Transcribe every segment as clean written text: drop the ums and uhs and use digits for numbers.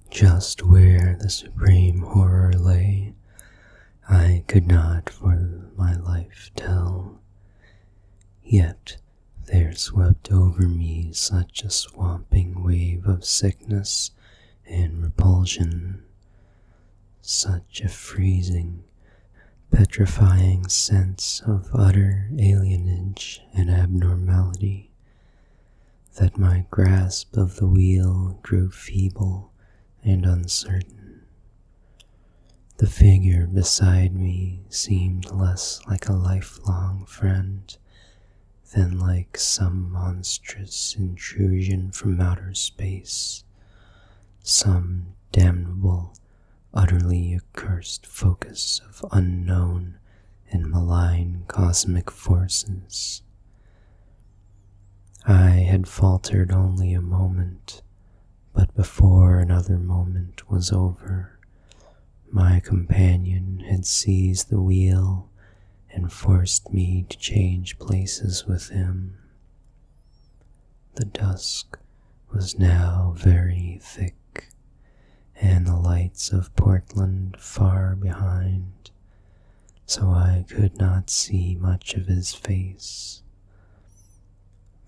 Just where the supreme horror lay, I could not for my life tell, yet there swept over me such a swamping wave of sickness and repulsion, such a freezing, petrifying sense of utter alienage and abnormality, that my grasp of the wheel grew feeble and uncertain. The figure beside me seemed less like a lifelong friend than like some monstrous intrusion from outer space, some damnable, utterly accursed focus of unknown and malign cosmic forces. I had faltered only a moment, but before another moment was over, my companion had seized the wheel and forced me to change places with him. The dusk was now very thick, and the lights of Portland far behind, so I could not see much of his face.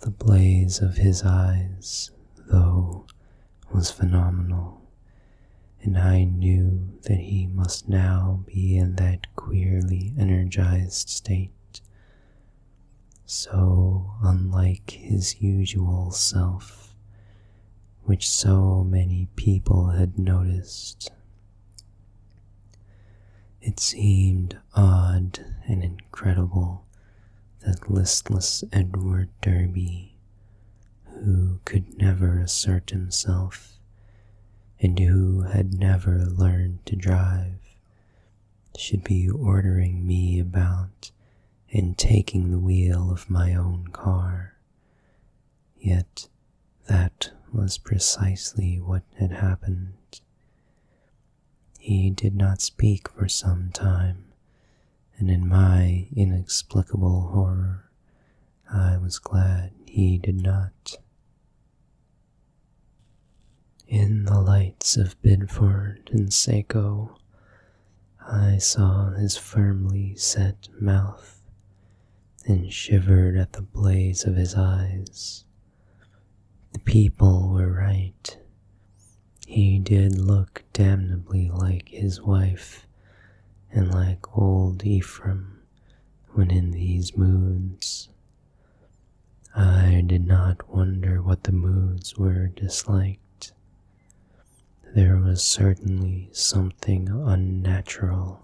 The blaze of his eyes, though, was phenomenal, and I knew that he must now be in that queerly energized state, so unlike his usual self, which so many people had noticed. It seemed odd and incredible that listless Edward Derby, who could never assert himself, and who had never learned to drive, should be ordering me about and taking the wheel of my own car. Yet that was precisely what had happened. He did not speak for some time, and in my inexplicable horror, I was glad he did not. In the lights of Bidford and Saco, I saw his firmly set mouth, and shivered at the blaze of his eyes. The people were right. He did look damnably like his wife, and like old Ephraim when in these moods. I did not wonder what the moods were disliked. There was certainly something unnatural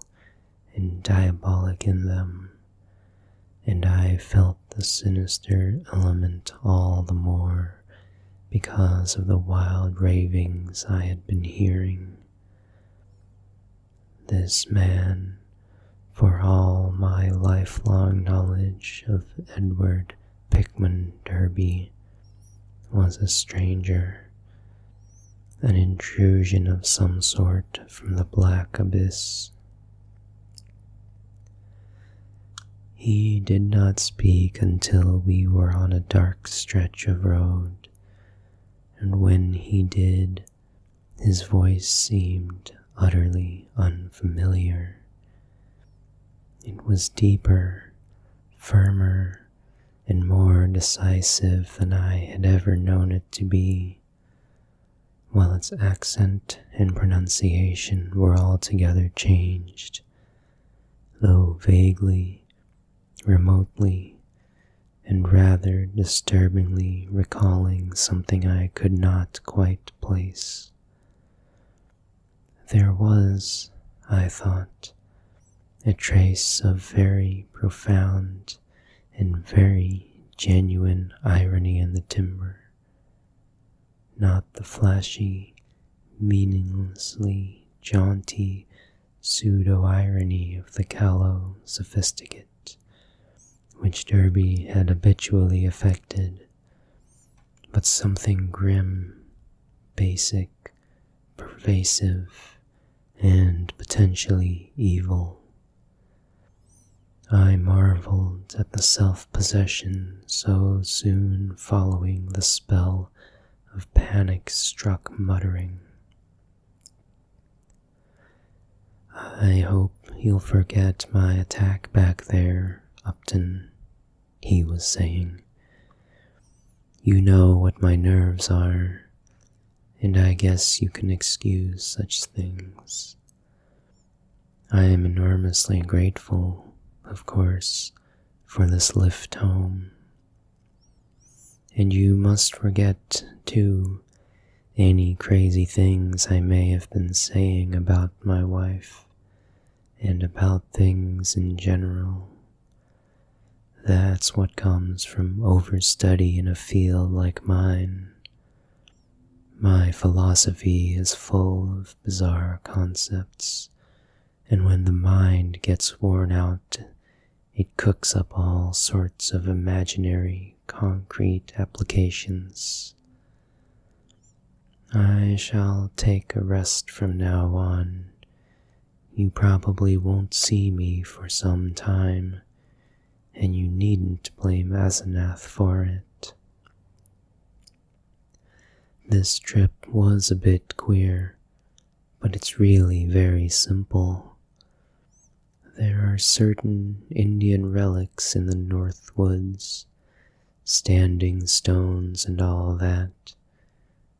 and diabolic in them, and I felt the sinister element all the more because of the wild ravings I had been hearing. This man, for all my lifelong knowledge of Edward Pickman Derby, was a stranger, an intrusion of some sort from the black abyss. He did not speak until we were on a dark stretch of road, and when he did, his voice seemed utterly unfamiliar. It was deeper, firmer, and more decisive than I had ever known it to be, while its accent and pronunciation were altogether changed, though vaguely, remotely, and rather disturbingly recalling something I could not quite place. There was, I thought, a trace of very profound and very genuine irony in the timbre, not the flashy, meaninglessly jaunty pseudo-irony of the callow sophisticate, which Derby had habitually affected, but something grim, basic, pervasive, and potentially evil. I marveled at the self-possession so soon following the spell of panic-struck muttering. I hope you'll forget my attack back there, Upton, he was saying. You know what my nerves are, and I guess you can excuse such things. I am enormously grateful, of course, for this lift home. And you must forget, too, any crazy things I may have been saying about my wife, and about things in general. That's what comes from overstudy in a field like mine. My philosophy is full of bizarre concepts, and when the mind gets worn out, it cooks up all sorts of imaginary, concrete applications. I shall take a rest from now on. You probably won't see me for some time, and you needn't blame Asenath for it. This trip was a bit queer, but it's really very simple. There are certain Indian relics in the North Woods, standing stones and all that,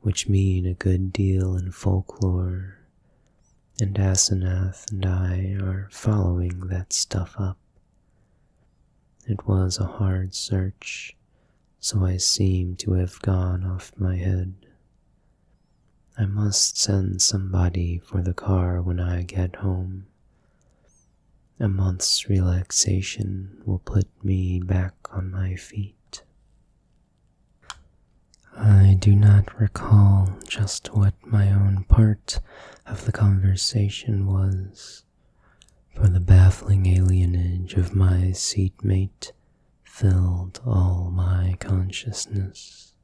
which mean a good deal in folklore, and Asenath and I are following that stuff up. It was a hard search, so I seem to have gone off my head. I must send somebody for the car when I get home. A month's relaxation will put me back on my feet. I do not recall just what my own part of the conversation was, for the baffling alienage of my seatmate filled all my consciousness.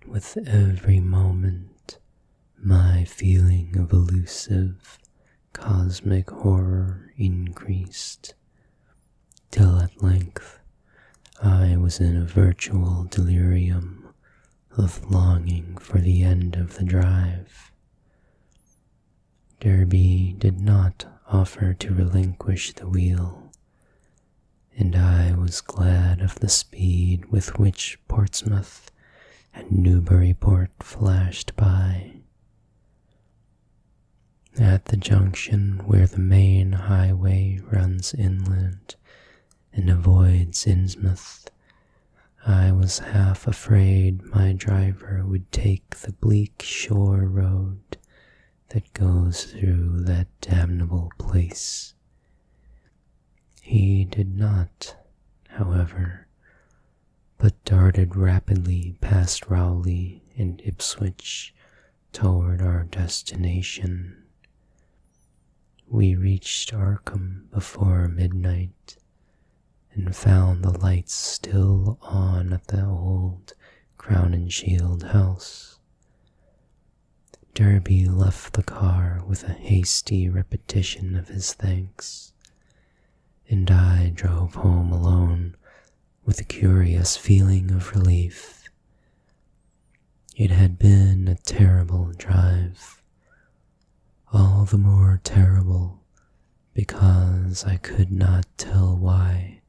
With every moment, my feeling of elusive, cosmic horror increased, till at length I was in a virtual delirium of longing for the end of the drive. Derby did not offer to relinquish the wheel, and I was glad of the speed with which Portsmouth and Newburyport flashed by. At the junction where the main highway runs inland and avoids Innsmouth, I was half afraid my driver would take the bleak shore road that goes through that damnable place. He did not, however, but darted rapidly past Rowley and Ipswich toward our destination. We reached Arkham before midnight, and found the lights still on at the old Crown and Shield house. Derby left the car with a hasty repetition of his thanks, and I drove home alone with a curious feeling of relief. It had been a terrible drive, all the more terrible because I could not tell why,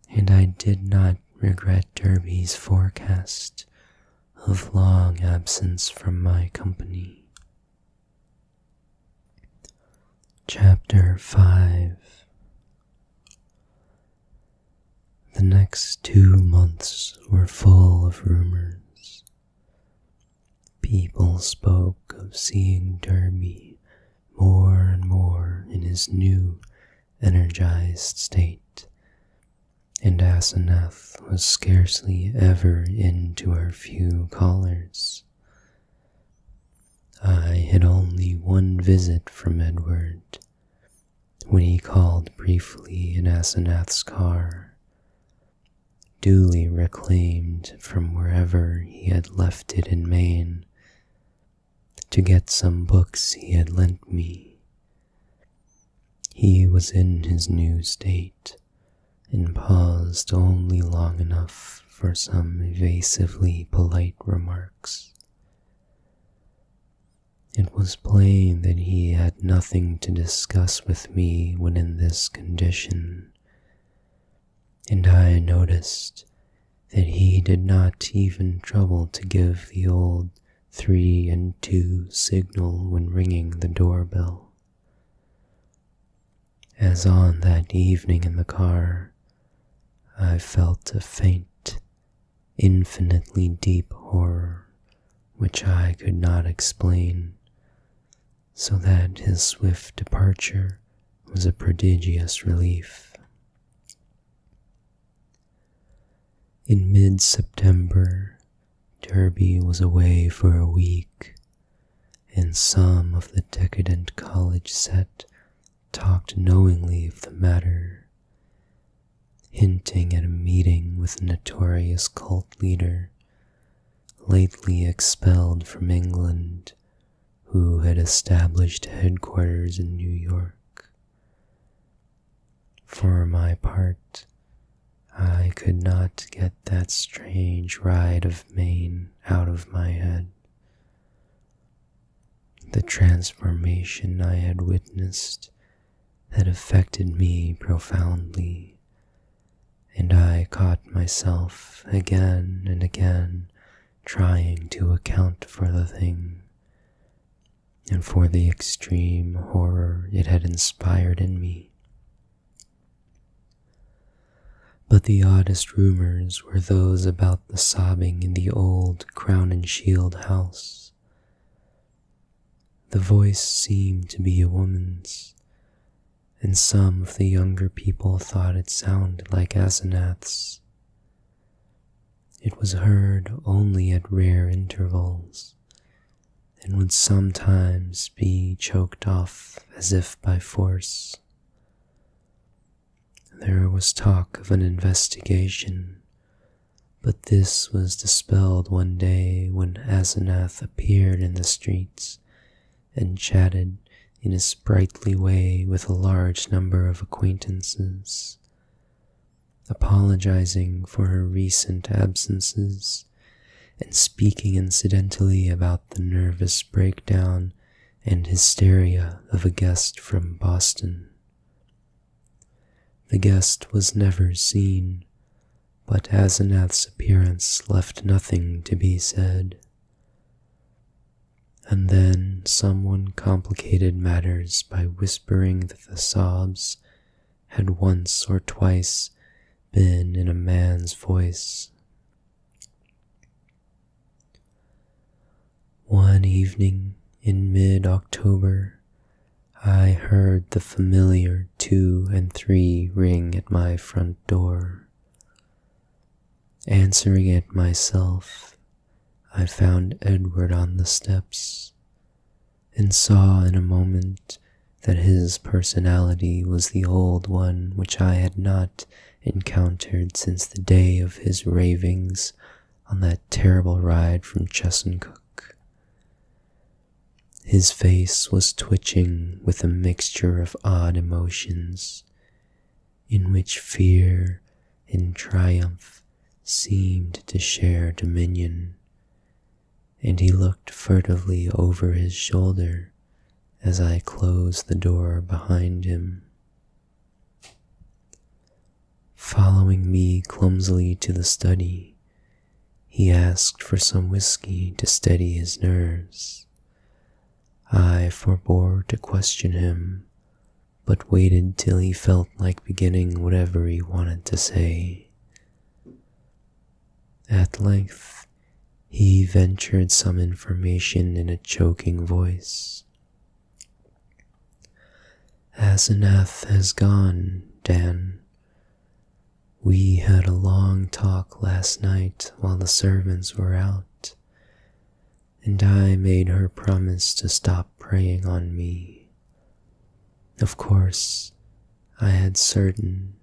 and I did not regret Derby's forecast of long absence from my company. Chapter 5. The next 2 months were full of rumors. People spoke of seeing Derby more and more in his new, energized state, and Asenath was scarcely ever into her few callers. I had only one visit from Edward, when he called briefly in Asenath's car, duly reclaimed from wherever he had left it in Maine, to get some books he had lent me. He was in his new state, and paused only long enough for some evasively polite remarks. It was plain that he had nothing to discuss with me when in this condition, and I noticed that he did not even trouble to give the old 3 and 2 signal when ringing the doorbell. As on that evening in the car, I felt a faint, infinitely deep horror which I could not explain, so that his swift departure was a prodigious relief. In mid-September, Derby was away for a week, and some of the decadent college set talked knowingly of the matter, hinting at a meeting with a notorious cult leader, lately expelled from England, who had established headquarters in New York. For my part, I could not get that strange ride of Maine out of my head. The transformation I had witnessed had affected me profoundly, and I caught myself again and again trying to account for the thing, and for the extreme horror it had inspired in me. But the oddest rumors were those about the sobbing in the old Crown and Shield house. The voice seemed to be a woman's, and some of the younger people thought it sounded like Asenath's. It was heard only at rare intervals, and would sometimes be choked off as if by force. There was talk of an investigation, but this was dispelled one day when Asenath appeared in the streets and chatted in a sprightly way with a large number of acquaintances, apologizing for her recent absences and speaking incidentally about the nervous breakdown and hysteria of a guest from Boston. The guest was never seen, but Asenath's appearance left nothing to be said. And then someone complicated matters by whispering that the sobs had once or twice been in a man's voice. One evening in mid-October, I heard the familiar 2 and 3 ring at my front door. Answering it myself, I found Edward on the steps, and saw in a moment that his personality was the old one which I had not encountered since the day of his ravings on that terrible ride from Chesuncook. His face was twitching with a mixture of odd emotions, in which fear and triumph seemed to share dominion, and he looked furtively over his shoulder as I closed the door behind him. Following me clumsily to the study, he asked for some whiskey to steady his nerves. I forbore to question him, but waited till he felt like beginning whatever he wanted to say. At length, he ventured some information in a choking voice. Asenath has gone, Dan. We had a long talk last night while the servants were out, and I made her promise to stop preying on me. Of course, I had certain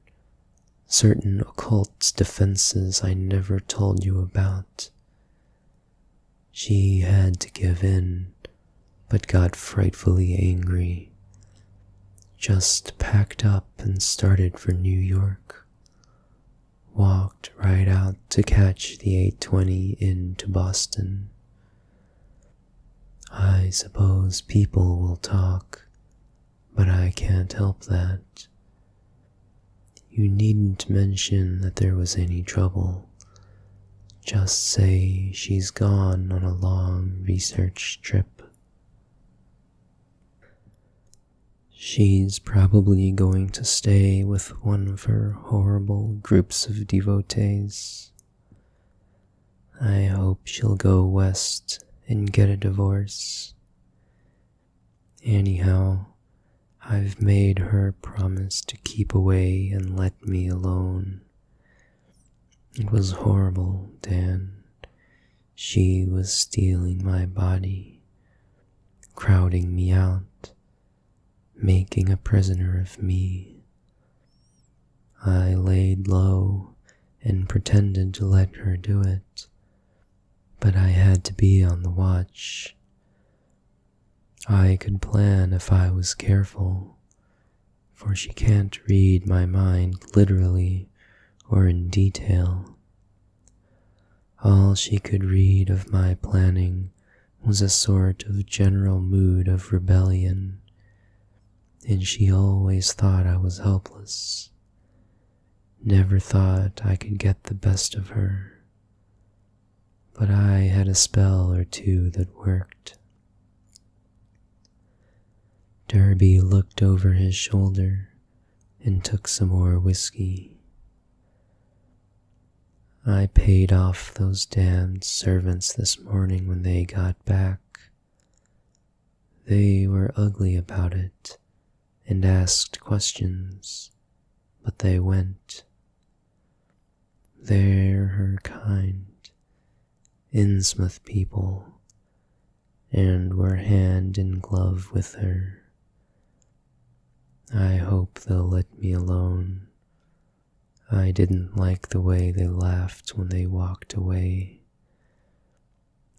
occult defenses I never told you about. She had to give in, but got frightfully angry. Just packed up and started for New York. Walked right out to catch the 8:20 in to Boston. I suppose people will talk, but I can't help that. You needn't mention that there was any trouble. Just say she's gone on a long research trip. She's probably going to stay with one of her horrible groups of devotees. I hope she'll go west and get a divorce. Anyhow, I've made her promise to keep away and let me alone. It was horrible, Dan. She was stealing my body, crowding me out, making a prisoner of me. I laid low and pretended to let her do it, but I had to be on the watch. I could plan if I was careful, for she can't read my mind literally or in detail. All she could read of my planning was a sort of general mood of rebellion, and she always thought I was helpless. Never thought I could get the best of her. But I had a spell or two that worked. Derby looked over his shoulder and took some more whiskey. I paid off those damned servants this morning when they got back. They were ugly about it and asked questions, but they went. They're her kind, Innsmouth people, and were hand in glove with her. I hope they'll let me alone. I didn't like the way they laughed when they walked away.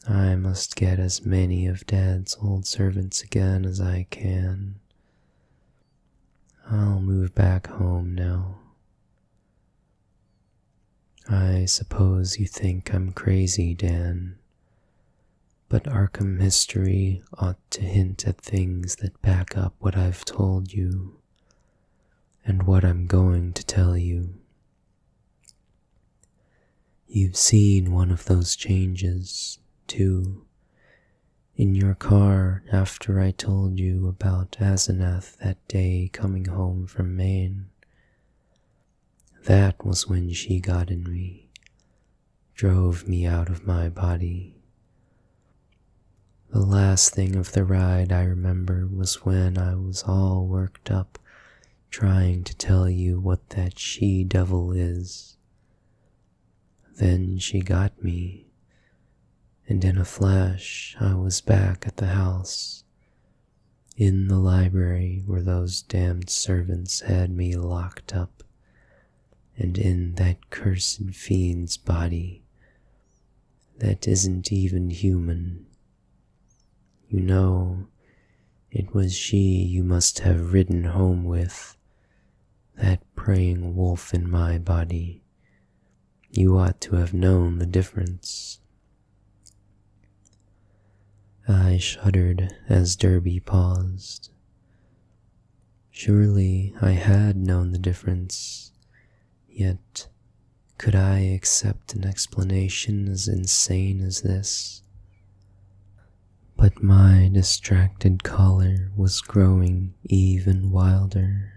I must get as many of Dad's old servants again as I can. I'll move back home now. I suppose you think I'm crazy, Dan, but Arkham history ought to hint at things that back up what I've told you and what I'm going to tell you. You've seen one of those changes, too, in your car after I told you about Asenath that day coming home from Maine. That was when she got in me, drove me out of my body. The last thing of the ride I remember was when I was all worked up trying to tell you what that she-devil is. Then she got me, and in a flash I was back at the house, in the library where those damned servants had me locked up, and in that cursed fiend's body that isn't even human. You know, it was she you must have ridden home with, that preying wolf in my body. You ought to have known the difference. I shuddered as Derby paused. Surely I had known the difference, yet could I accept an explanation as insane as this? But my distracted caller was growing even wilder.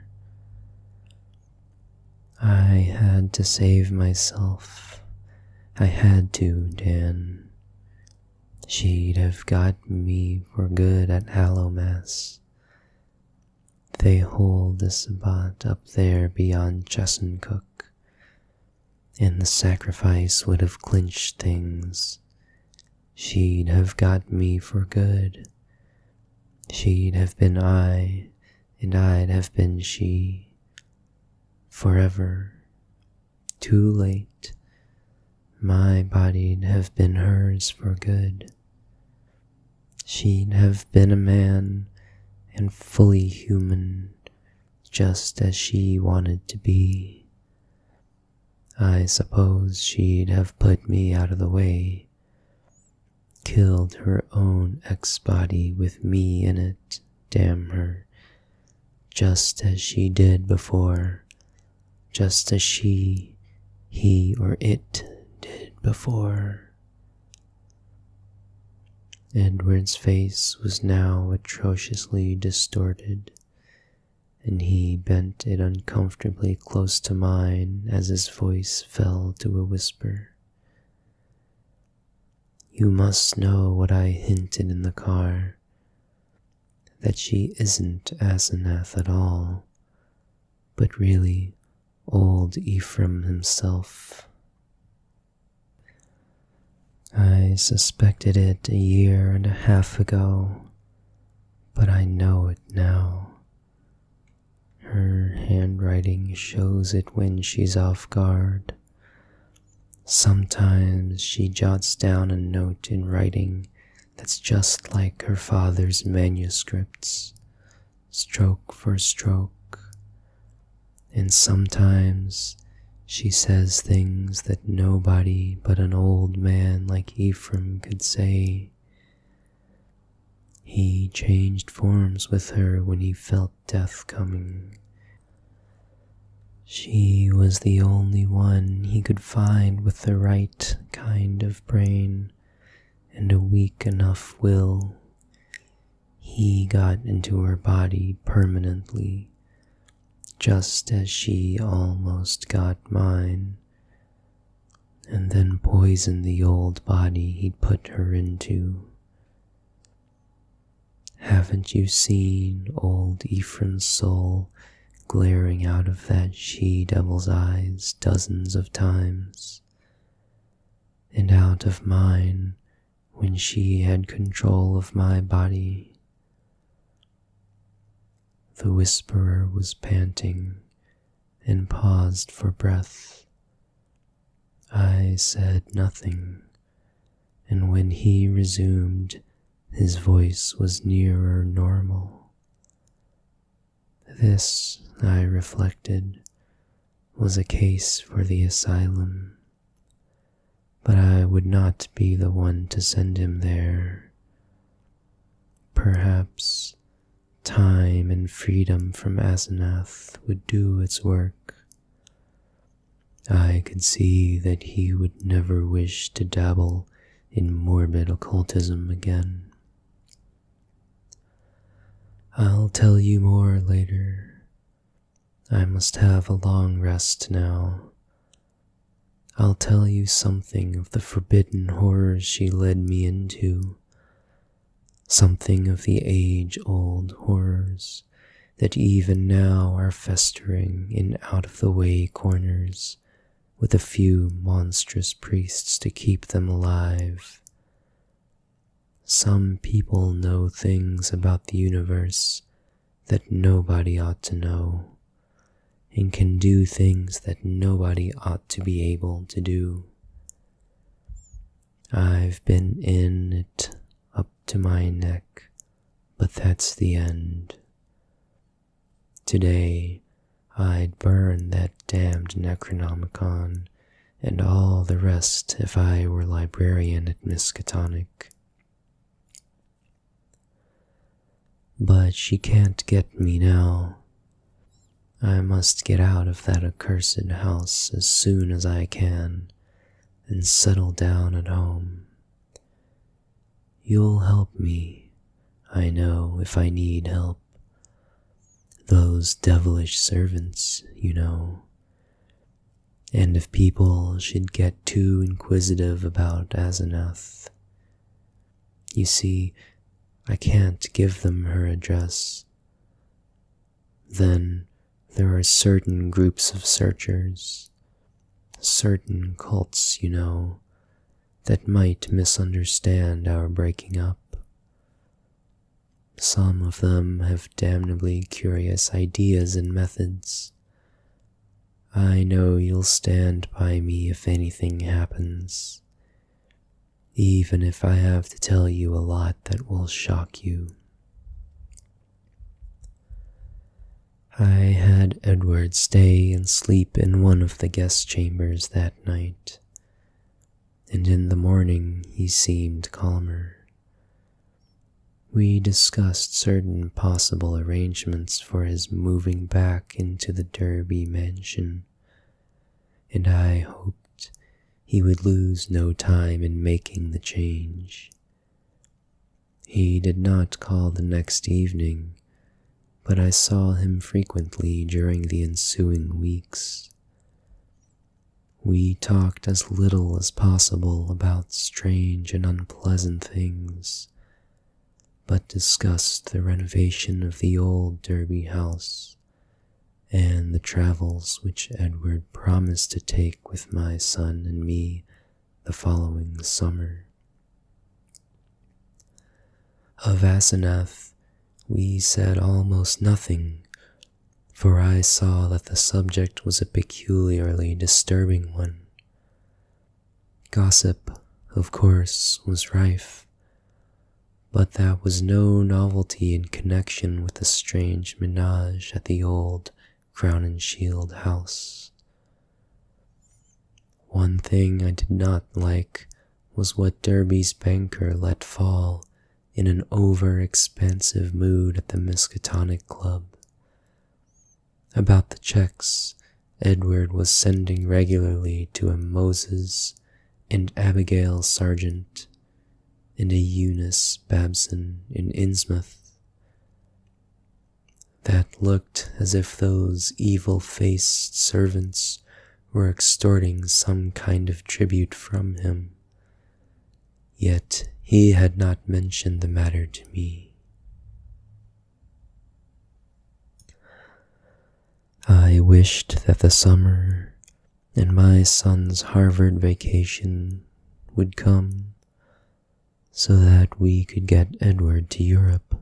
I had to save myself. I had to, Dan. She'd have got me for good at Hallowmass. They hold the Sabbat up there beyond Chesuncook, and the sacrifice would have clinched things. She'd have got me for good. She'd have been I, and I'd have been she. Forever. Too late. My body'd have been hers for good. She'd have been a man and fully human, just as she wanted to be. I suppose she'd have put me out of the way, killed her own ex-body with me in it, damn her, just as she did before, just as he, or it did before. Edward's face was now atrociously distorted, and he bent it uncomfortably close to mine as his voice fell to a whisper. You must know what I hinted in the car, that she isn't Asenath at all, but really old Ephraim himself. I suspected it 1.5 years ago, but I know it now. Her handwriting shows it when she's off guard. Sometimes she jots down a note in writing that's just like her father's manuscripts, stroke for stroke. And sometimes she says things that nobody but an old man like Ephraim could say. He changed forms with her when he felt death coming. She was the only one he could find with the right kind of brain and a weak enough will. He got into her body permanently, just as she almost got mine, and then poisoned the old body he'd put her into. Haven't you seen old Ephraim's soul glaring out of that she-devil's eyes dozens of times, and out of mine when she had control of my body? The whisperer was panting and paused for breath. I said nothing, and when he resumed, his voice was nearer normal. This, I reflected, was a case for the asylum, but I would not be the one to send him there. Perhaps time and freedom from Asenath would do its work. I could see that he would never wish to dabble in morbid occultism again. I'll tell you more later. I must have a long rest now. I'll tell you something of the forbidden horrors she led me into, something of the age-old horrors that even now are festering in out-of-the-way corners with a few monstrous priests to keep them alive. Some people know things about the universe that nobody ought to know, and can do things that nobody ought to be able to do. I've been in it up to my neck, but that's the end. Today, I'd burn that damned Necronomicon and all the rest if I were librarian at Miskatonic. But she can't get me now. I must get out of that accursed house as soon as I can and settle down at home. You'll help me, I know, if I need help. Those devilish servants, you know. And if people should get too inquisitive about Asenath. You see, I can't give them her address. Then there are certain groups of searchers, certain cults, you know, that might misunderstand our breaking up. Some of them have damnably curious ideas and methods. I know you'll stand by me if anything happens, even if I have to tell you a lot that will shock you. I had Edward stay and sleep in one of the guest chambers that night. and in the morning he seemed calmer. We discussed certain possible arrangements for his moving back into the Derby mansion, and I hoped he would lose no time in making the change. He did not call the next evening, but I saw him frequently during the ensuing weeks. We talked as little as possible about strange and unpleasant things, but discussed the renovation of the old Derby house and the travels which Edward promised to take with my son and me the following summer. Of Asenath we said almost nothing, for I saw that the subject was a peculiarly disturbing one. Gossip, of course, was rife, but that was no novelty in connection with the strange menage at the old Crown and Shield house. One thing I did not like was what Derby's banker let fall in an over-expansive mood at the Miskatonic Club. About the checks Edward was sending regularly to a Moses and Abigail Sargent and a Eunice Babson in Innsmouth, that looked as if those evil-faced servants were extorting some kind of tribute from him. Yet he had not mentioned the matter to me. I wished that the summer and my son's Harvard vacation would come so that we could get Edward to Europe.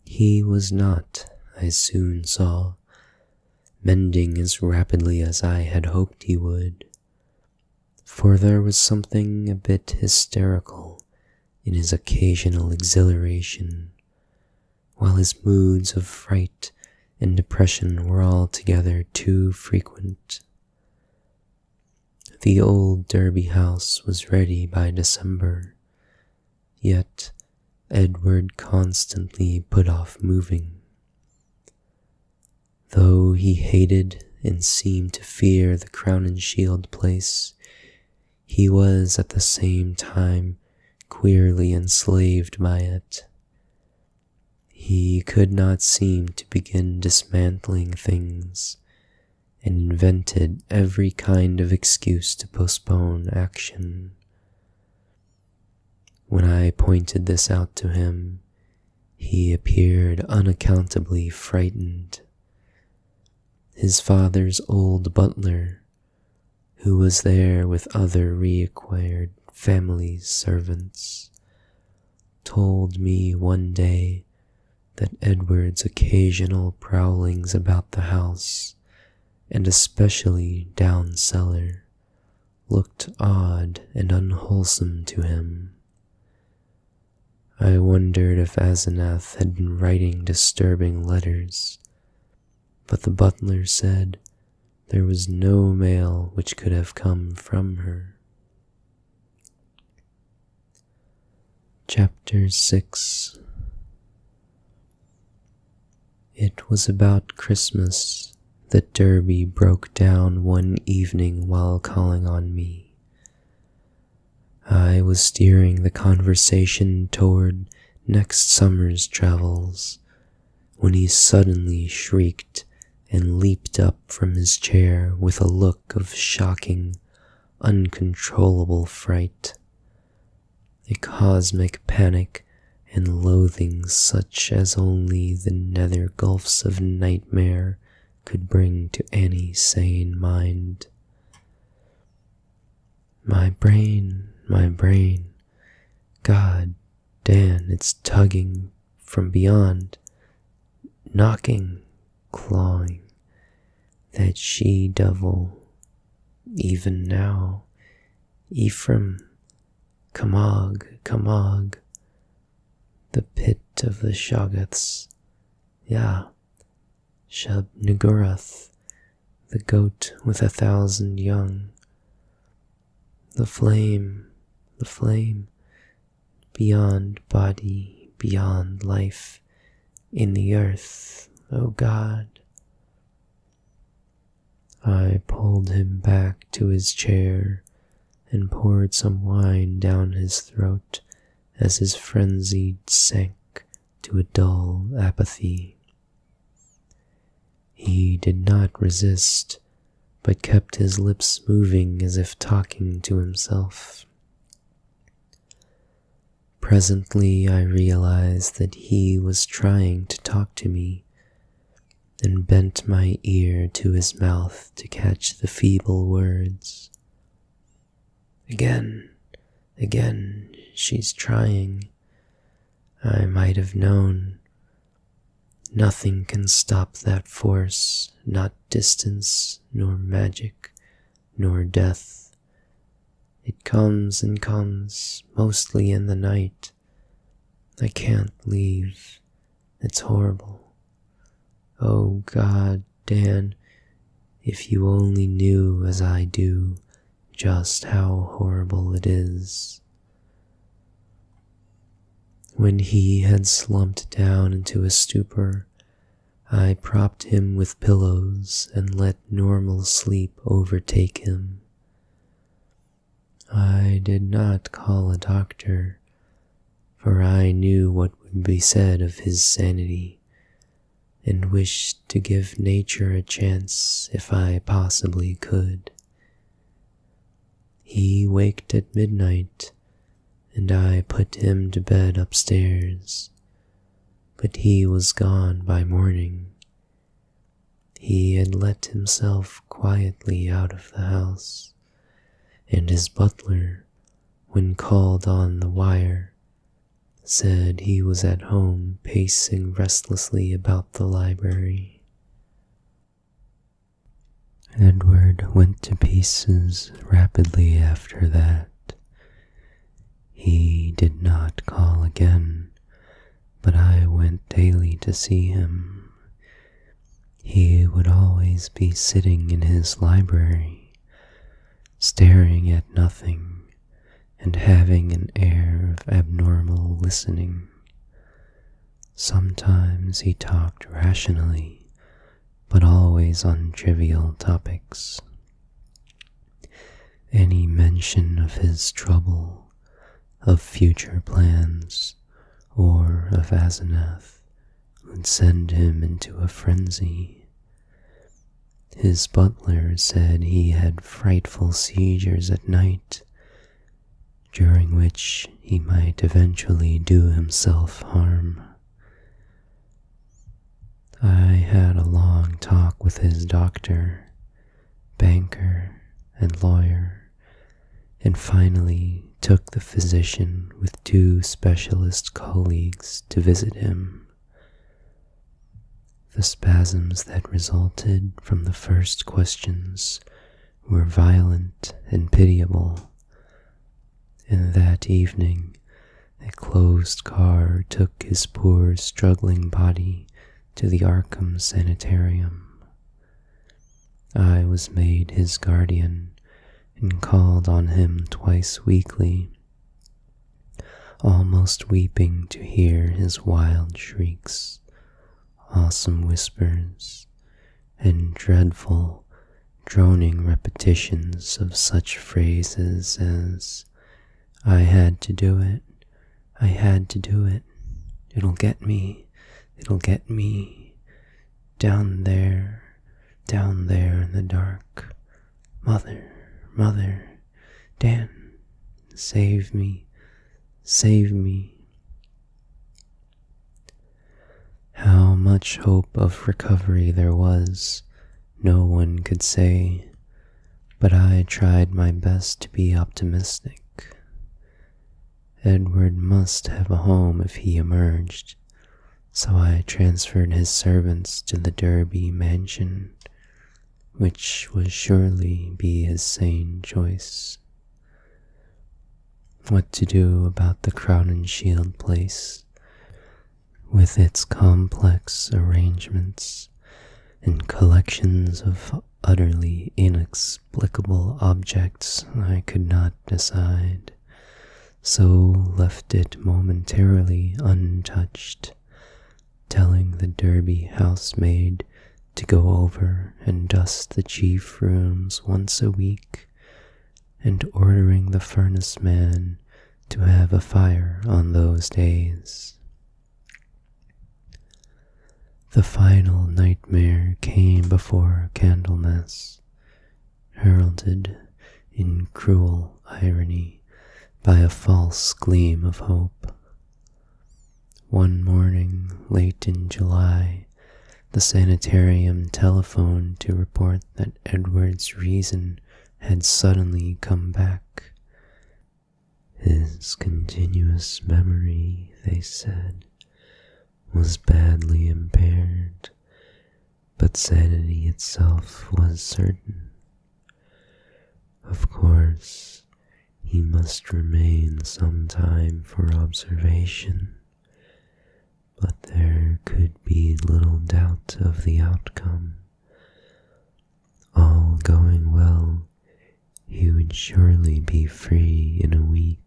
He was not, I soon saw, mending as rapidly as I had hoped he would, for there was something a bit hysterical in his occasional exhilaration, while his moods of fright and depression were altogether too frequent. The old Derby house was ready by December, yet Edward constantly put off moving. Though he hated and seemed to fear the Crown and Shield place, he was at the same time queerly enslaved by it. He could not seem to begin dismantling things, and invented every kind of excuse to postpone action. When I pointed this out to him, he appeared unaccountably frightened. His father's old butler, who was there with other reacquired family servants, told me one day that Edward's occasional prowlings about the house, and especially down cellar, looked odd and unwholesome to him. I wondered if Asenath had been writing disturbing letters, but the butler said there was no mail which could have come from her. Chapter 6. It was about Christmas that Derby broke down one evening while calling on me. I was steering the conversation toward next summer's travels when he suddenly shrieked and leaped up from his chair with a look of shocking, uncontrollable fright, a cosmic panic and loathing such as only the nether gulfs of nightmare could bring to any sane mind. My brain, God, Dan, it's tugging from beyond, knocking, clawing, that she-devil, even now, Ephraim, Kamog, the pit of the Shoggoths, Shub-Nigurath, the goat with 1,000 young. the flame, the flame, beyond body, beyond life, in the earth, O God. I pulled him back to his chair and poured some wine down his throat as his frenzy sank to a dull apathy. He did not resist, but kept his lips moving as if talking to himself. Presently I realized that he was trying to talk to me, and bent my ear to his mouth to catch the feeble words. Again, she's trying. I might have known. Nothing can stop that force, not distance, nor magic, nor death. It comes and comes, mostly in the night. I can't leave. It's horrible. Oh God, Dan, if you only knew as I do just how horrible it is. When he had slumped down into a stupor, I propped him with pillows and let normal sleep overtake him. I did not call a doctor, for I knew what would be said of his sanity, and wished to give nature a chance if I possibly could. He waked at midnight, and I put him to bed upstairs, but he was gone by morning. He had let himself quietly out of the house, and his butler, when called on the wire, said he was at home pacing restlessly about the library. Edward went to pieces rapidly after that. He did not call again, but I went daily to see him. He would always be sitting in his library, staring at nothing, and having an air of abnormal listening. Sometimes he talked rationally, but always on trivial topics. Any mention of his trouble, of future plans, or of Asenath would send him into a frenzy. His butler said he had frightful seizures at night, during which he might eventually do himself harm. I had a long talk with his doctor, banker, and lawyer, and finally took the physician with 2 specialist colleagues to visit him. The spasms that resulted from the first questions were violent and pitiable, and that evening a closed car took his poor struggling body to the Arkham Sanitarium. I was made his guardian and called on him twice weekly, almost weeping to hear his wild shrieks, awesome whispers, and dreadful, droning repetitions of such phrases as, "I had to do it, I had to do it, it'll get me, down there in the dark, mother, Dan, save me, save me." How much hope of recovery there was, no one could say, but I tried my best to be optimistic. Edward must have a home if he emerged, so I transferred his servants to the Derby mansion, which would surely be his sane choice. What to do about the Crowninshield place, with its complex arrangements and collections of utterly inexplicable objects I could not decide, so left it momentarily untouched, telling the Derby housemaid to go over and dust the chief rooms once a week, and ordering the furnace man to have a fire on those days. The final nightmare came before Candlemas, heralded in cruel irony by a false gleam of hope. One morning, late in July, the sanitarium telephoned to report that Edward's reason had suddenly come back. His continuous memory, they said, was badly impaired, but sanity itself was certain. Of course, he must remain some time for observation, but there could be little doubt of the outcome. All going well, he would surely be free in a week.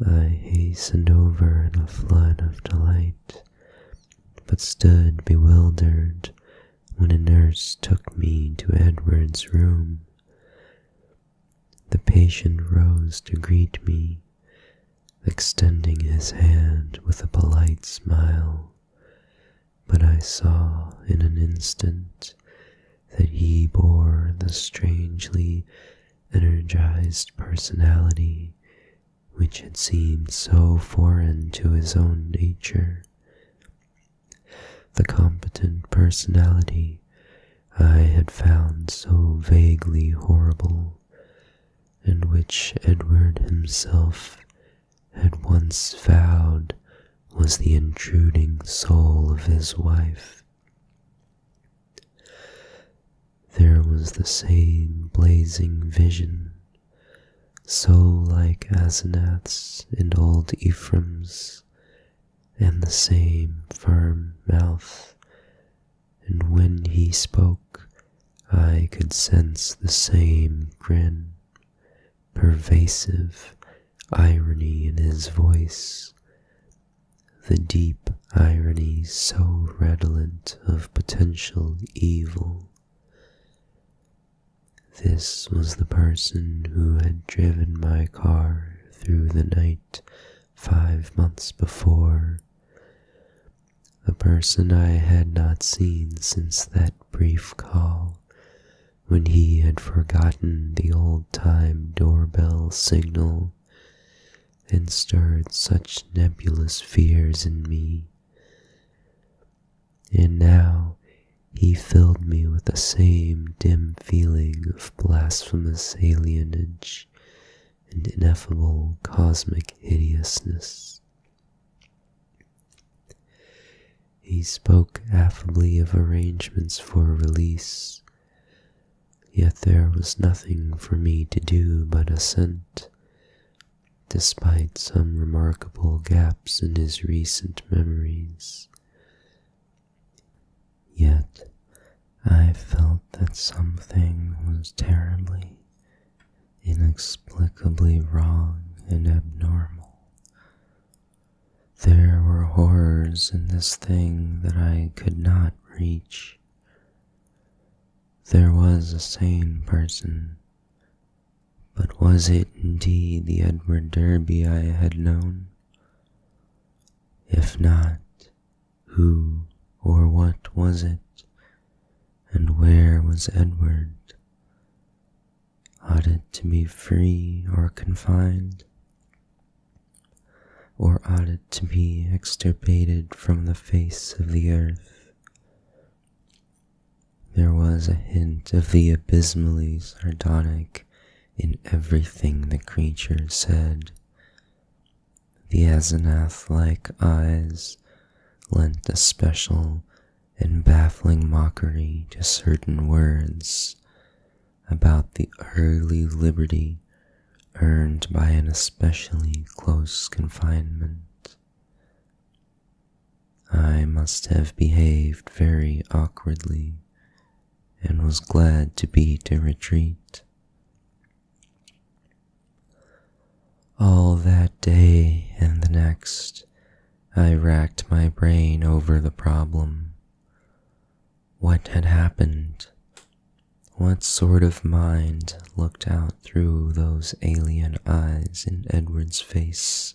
I hastened over in a flood of delight, but stood bewildered when a nurse took me to Edward's room. The patient rose to greet me, extending his hand with a polite smile, but I saw in an instant that he bore the strangely energized personality which had seemed so foreign to his own nature. The competent personality I had found so vaguely horrible, and which Edward himself had once vowed was the intruding soul of his wife. There was the same blazing vision, so like Asenath's and old Ephraim's, and the same firm mouth, and when he spoke I could sense the same grin, pervasive irony in his voice, the deep irony so redolent of potential evil. This was the person who had driven my car through the night 5 months before, a person I had not seen since that brief call when he had forgotten the old-time doorbell signal and stirred such nebulous fears in me. And now he filled me with the same dim feeling of blasphemous alienage and ineffable cosmic hideousness. He spoke affably of arrangements for release, yet there was nothing for me to do but assent, despite some remarkable gaps in his recent memories. Yet I felt that something was terribly, inexplicably wrong and abnormal. There were horrors in this thing that I could not reach. There was a sane person, but was it indeed the Edward Derby I had known? If not, who or what was it, and where was Edward? Ought it to be free or confined? Or ought it to be extirpated from the face of the earth? There was a hint of the abysmally sardonic in everything the creature said. The Asenath-like eyes lent a special and baffling mockery to certain words about the early liberty earned by an especially close confinement. I must have behaved very awkwardly and was glad to beat a retreat. All that day and the next, I racked my brain over the problem. What had happened? What sort of mind looked out through those alien eyes in Edward's face?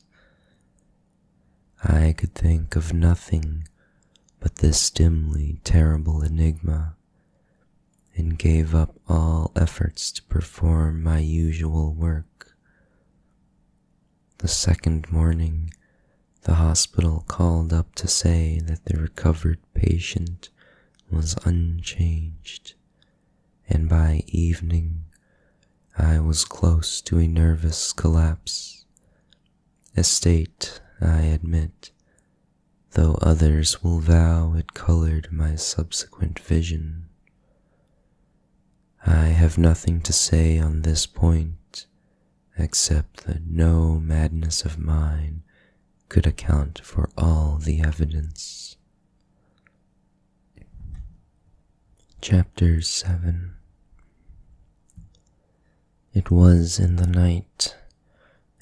I could think of nothing but this dimly terrible enigma, and gave up all efforts to perform my usual work. The second morning, the hospital called up to say that the recovered patient was unchanged, and by evening I was close to a nervous collapse, a state, I admit, though others will vow it colored my subsequent vision. I have nothing to say on this point, except that no madness of mine could account for all the evidence. Chapter 7. It was in the night,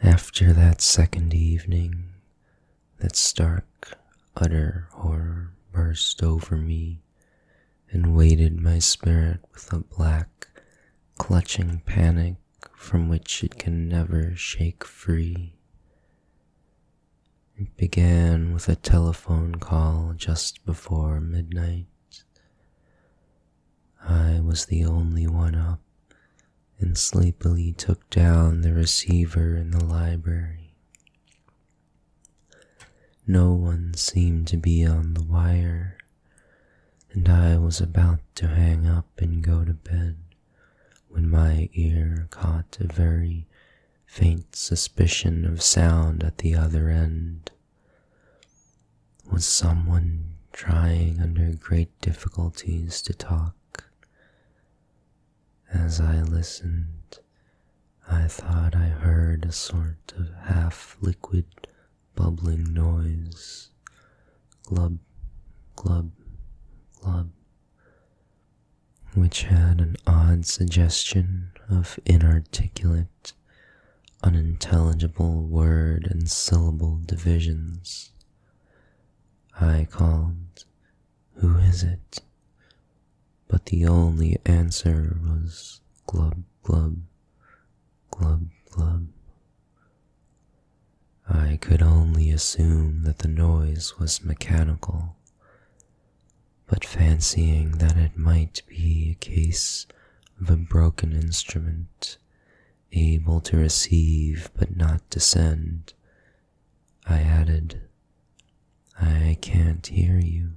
after that second evening, that stark, utter horror burst over me and weighted my spirit with a black, clutching panic from which it can never shake free. It began with a telephone call just before midnight. I was the only one up and sleepily took down the receiver in the library. No one seemed to be on the wire, and I was about to hang up and go to bed when my ear caught a very faint suspicion of sound at the other end. Was someone trying under great difficulties to talk? As I listened, I thought I heard a sort of half-liquid, bubbling noise, glub, glub, glub, which had an odd suggestion of inarticulate, unintelligible word and syllable divisions. I called, "Who is it?" But the only answer was glub, glub, glub, glub. I could only assume that the noise was mechanical, but fancying that it might be a case of a broken instrument, able to receive but not to send, I added, "I can't hear you.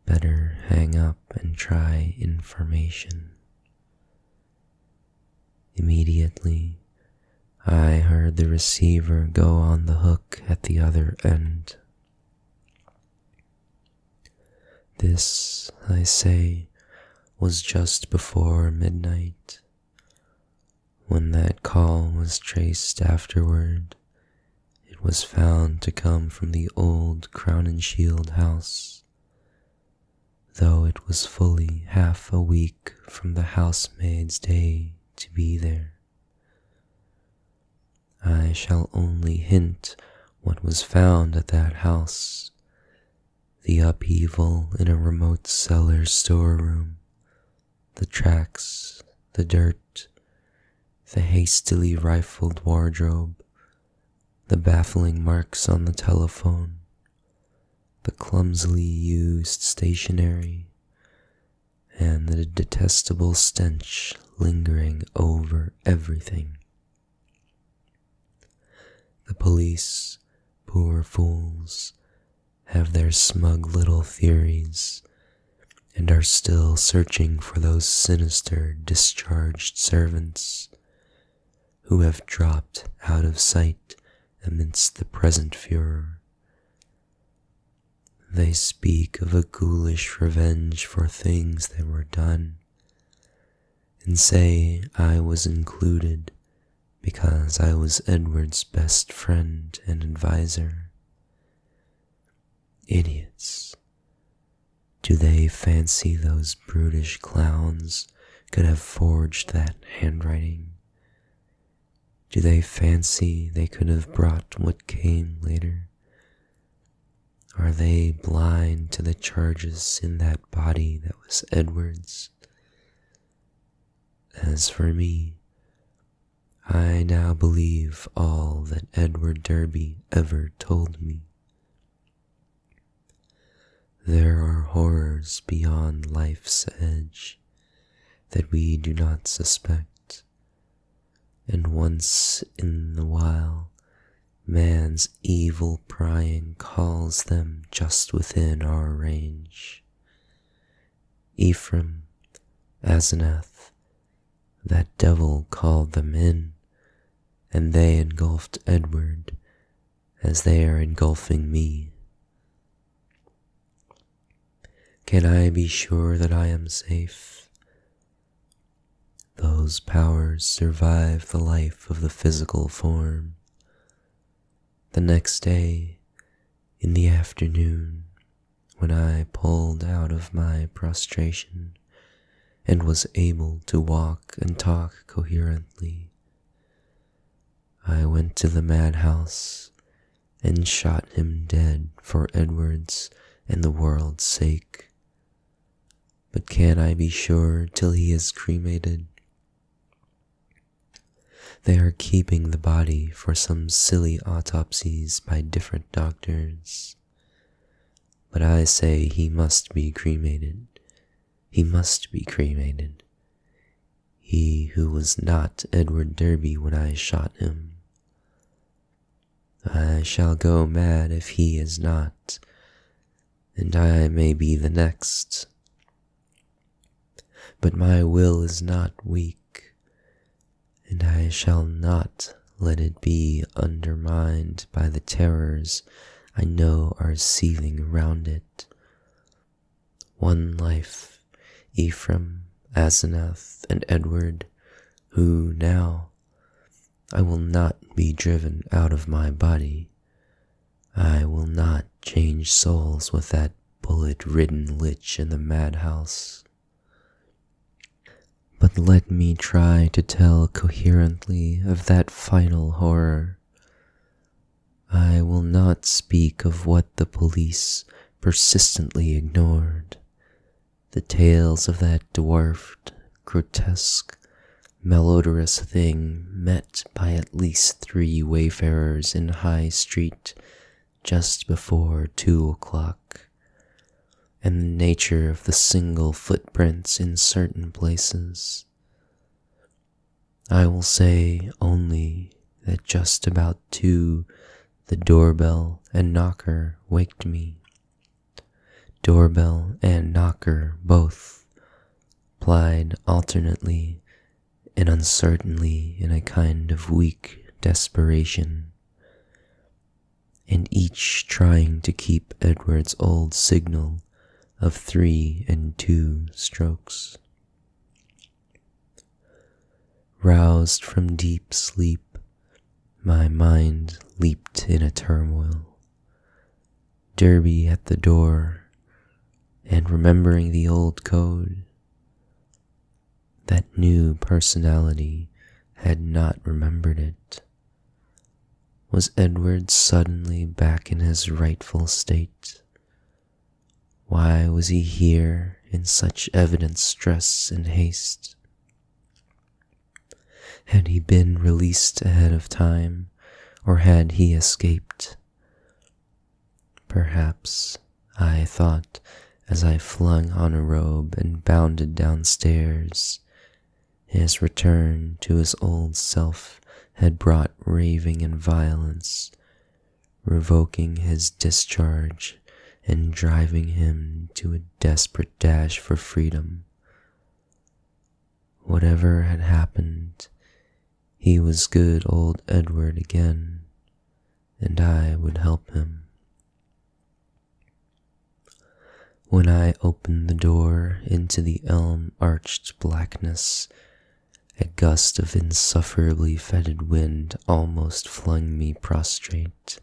Better hang up and try information." Immediately, I heard the receiver go on the hook at the other end. This, I say, was just before midnight. When that call was traced afterward, it was found to come from the old Crown and Shield house, though it was fully half a week from the housemaid's day to be there. I shall only hint what was found at that house: the upheaval in a remote cellar storeroom, the tracks, the dirt, the hastily rifled wardrobe, the baffling marks on the telephone, the clumsily used stationery, and the detestable stench lingering over everything. The police, poor fools, have their smug little theories, and are still searching for those sinister discharged servants who have dropped out of sight amidst the present furor. They speak of a ghoulish revenge for things that were done, and say I was included because I was Edward's best friend and adviser. Idiots. Do they fancy those brutish clowns could have forged that handwriting? Do they fancy they could have brought what came later? Are they blind to the charges in that body that was Edward's? As for me, I now believe all that Edward Derby ever told me. There are horrors beyond life's edge that we do not suspect, and once in the while man's evil prying calls them just within our range. Ephraim, Asenath, that devil called them in, and they engulfed Edward as they are engulfing me. Can I be sure that I am safe? Those powers survive the life of the physical form. The next day, in the afternoon, when I pulled out of my prostration and was able to walk and talk coherently, I went to the madhouse and shot him dead for Edward's and the world's sake. But can I be sure till he is cremated? They are keeping the body for some silly autopsies by different doctors. But I say he must be cremated. He must be cremated. He who was not Edward Derby when I shot him. I shall go mad if he is not, and I may be the next. But my will is not weak, and I shall not let it be undermined by the terrors I know are seething around it. One life, Ephraim, Asenath, and Edward, who now I will not be driven out of my body. I will not change souls with that bullet-ridden lich in the madhouse. But let me try to tell coherently of that final horror. I will not speak of what the police persistently ignored, the tales of that dwarfed, grotesque, malodorous thing met by at least 3 wayfarers in High Street just before 2 o'clock, and the nature of the single footprints in certain places. I will say only that just about 2, the doorbell and knocker waked me. Doorbell and knocker both, plied alternately and uncertainly in a kind of weak desperation, and each trying to keep Edward's old signal of 3 and 2 strokes. Roused from deep sleep, my mind leaped in a turmoil. Derby at the door, and remembering the old code, that new personality had not remembered it. Was Edward suddenly back in his rightful state? Why was he here in such evident stress and haste? Had he been released ahead of time, or had he escaped? Perhaps, I thought, as I flung on a robe and bounded downstairs, his return to his old self had brought raving and violence, revoking his discharge and driving him to a desperate dash for freedom. Whatever had happened, he was good old Edward again, and I would help him. When I opened the door into the elm-arched blackness, a gust of insufferably fetid wind almost flung me prostrate.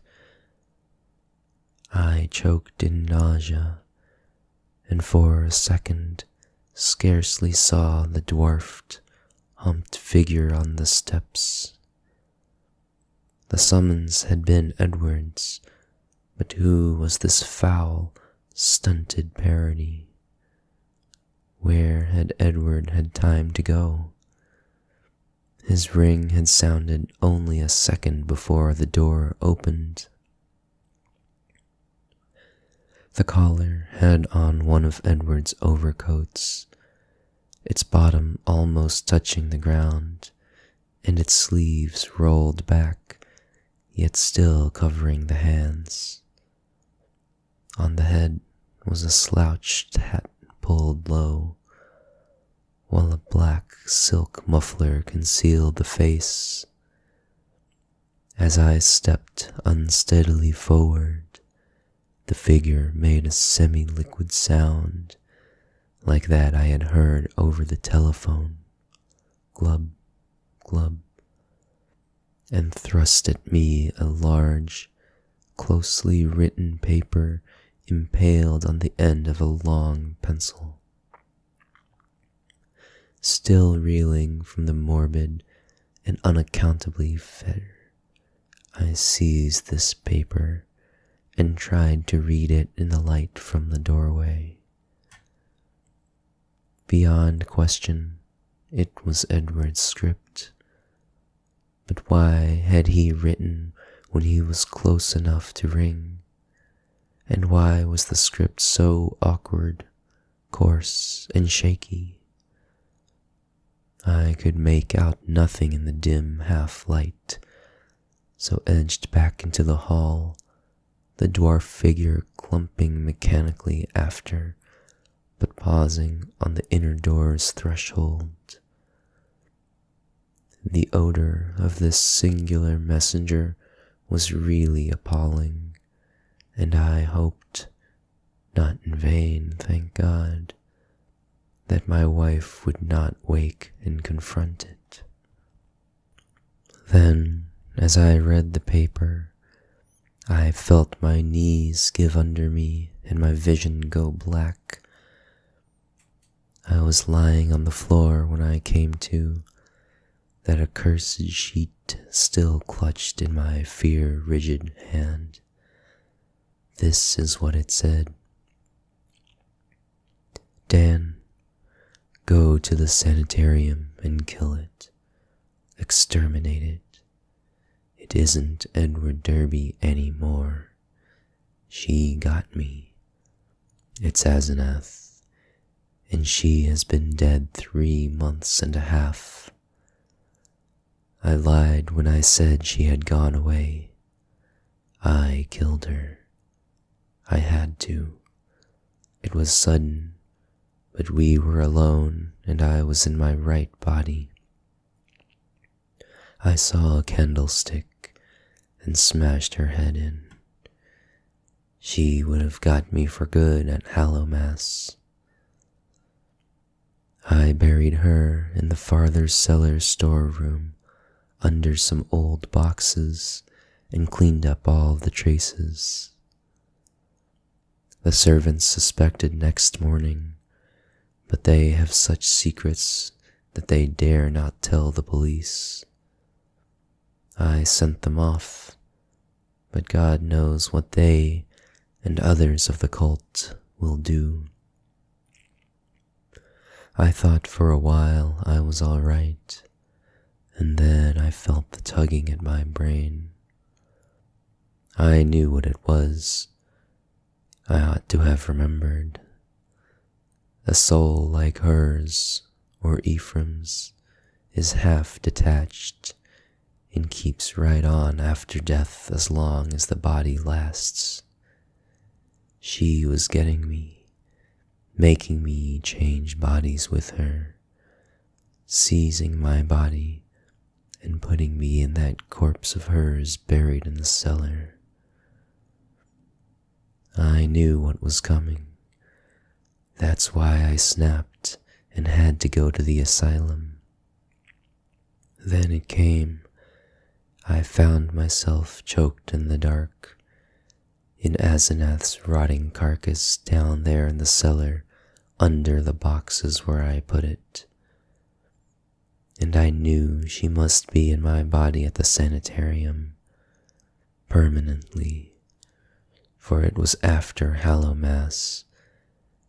I choked in nausea, and for a second scarcely saw the dwarfed, humped figure on the steps. The summons had been Edward's, but who was this foul, stunted parody? Where had Edward had time to go? His ring had sounded only a second before the door opened. The collar had on one of Edward's overcoats, its bottom almost touching the ground, and its sleeves rolled back, yet still covering the hands. On the head was a slouched hat pulled low, while a black silk muffler concealed the face. As I stepped unsteadily forward, the figure made a semi-liquid sound like that I had heard over the telephone, glub, glub, and thrust at me a large, closely written paper impaled on the end of a long pencil. Still reeling from the morbid and unaccountably fetter, I seized this paper and tried to read it in the light from the doorway. Beyond question, it was Edward's script. But why had he written when he was close enough to ring? And why was the script so awkward, coarse, and shaky? I could make out nothing in the dim half-light, so edged back into the hall, the dwarf figure clumping mechanically after, but pausing on the inner door's threshold. The odor of this singular messenger was really appalling, and I hoped, not in vain, thank God, that my wife would not wake and confront it. Then, as I read the paper, I felt my knees give under me and my vision go black. I was lying on the floor when I came to, that accursed sheet still clutched in my fear-rigid hand. This is what it said. Dan, go to the sanitarium and kill it. Exterminate it. It isn't Edward Derby anymore. She got me. It's Asenath, and she has been dead 3 months and a half. I lied when I said she had gone away. I killed her. I had to. It was sudden, but we were alone and I was in my right body. I saw a candlestick and smashed her head in. She would have got me for good at Hallowmass. I buried her in the farther cellar storeroom under some old boxes and cleaned up all the traces. The servants suspected next morning, but they have such secrets that they dare not tell the police. I sent them off, but God knows what they and others of the cult will do. I thought for a while I was all right, and then I felt the tugging at my brain. I knew what it was. I ought to have remembered. A soul like hers, or Ephraim's, is half detached and keeps right on after death as long as the body lasts. She was getting me, making me change bodies with her, seizing my body and putting me in that corpse of hers buried in the cellar. I knew what was coming. That's why I snapped and had to go to the asylum. Then it came. I found myself choked in the dark, in Asenath's rotting carcass down there in the cellar under the boxes where I put it. And I knew she must be in my body at the sanitarium, permanently, for it was after Hallowmass,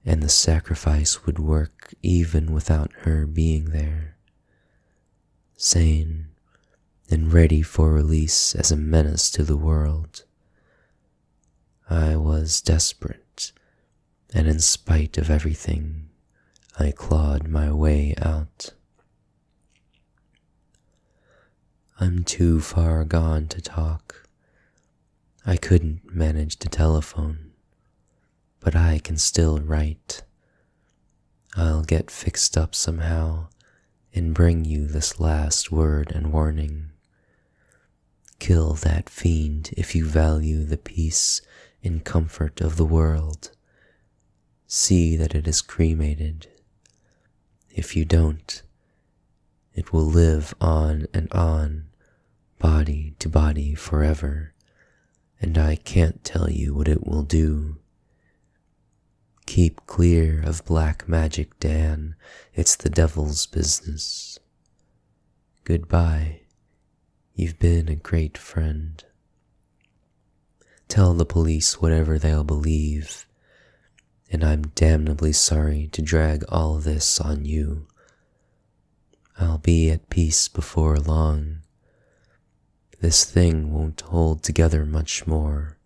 and the sacrifice would work even without her being there, sane and ready for release as a menace to the world. I was desperate, and in spite of everything, I clawed my way out. I'm too far gone to talk. I couldn't manage to telephone, but I can still write. I'll get fixed up somehow and bring you this last word and warning. Kill that fiend if you value the peace and comfort of the world. See that it is cremated. If you don't, it will live on and on, body to body forever, and I can't tell you what it will do. Keep clear of black magic, Dan. It's the devil's business. Goodbye. You've been a great friend. Tell the police whatever they'll believe, and I'm damnably sorry to drag all this on you. I'll be at peace before long. This thing won't hold together much more.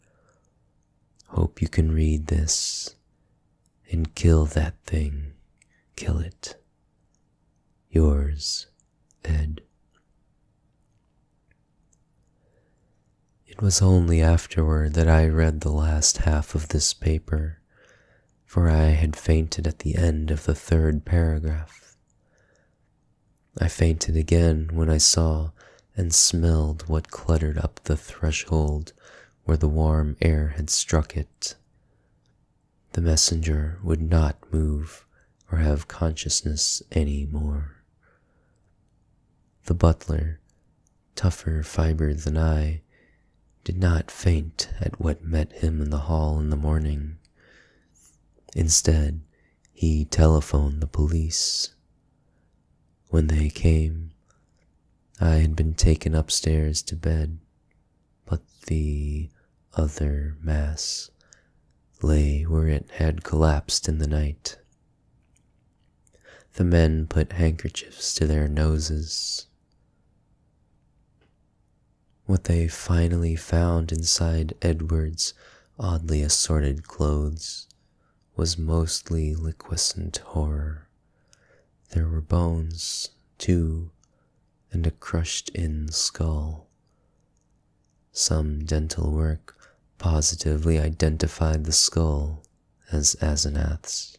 Hope you can read this and kill that thing. Kill it. Yours, Ed. It was only afterward that I read the last half of this paper, for I had fainted at the end of the third paragraph. I fainted again when I saw and smelled what cluttered up the threshold where the warm air had struck it. The messenger would not move or have consciousness any more. The butler, tougher fibered than I, did not faint at what met him in the hall in the morning. Instead, he telephoned the police. When they came, I had been taken upstairs to bed, but the other mass lay where it had collapsed in the night. The men put handkerchiefs to their noses. What they finally found inside Edward's oddly assorted clothes was mostly liquescent horror. There were bones, too, and a crushed-in skull. Some dental work positively identified the skull as Asenath's.